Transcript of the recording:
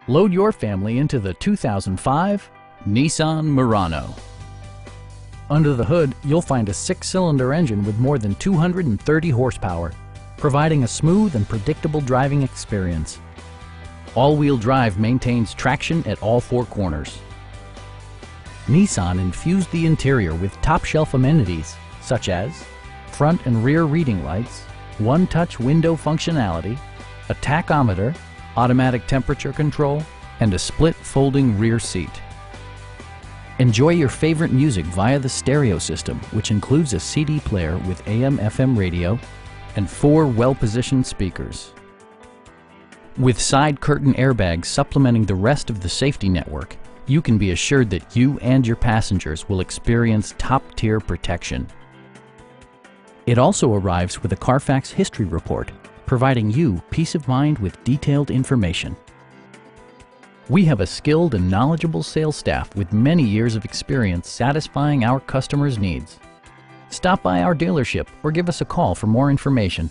Load your family into the 2005 Nissan Murano. Under the hood, you'll find a 6-cylinder engine with more than 230 horsepower, providing a smooth and predictable driving experience. All-wheel drive maintains traction at all 4 corners. Nissan infused the interior with top-shelf amenities such as front and rear reading lights, one-touch window functionality, a tachometer, automatic temperature control, and a split folding rear seat. Enjoy your favorite music via the stereo system, which includes a CD player with AM/FM radio and 4 well-positioned speakers. With side curtain airbags supplementing the rest of the safety network, you can be assured that you and your passengers will experience top-tier protection. It also arrives with a Carfax history report, providing you peace of mind with detailed information. We have a skilled and knowledgeable sales staff with many years of experience satisfying our customers' needs. Stop by our dealership or give us a call for more information.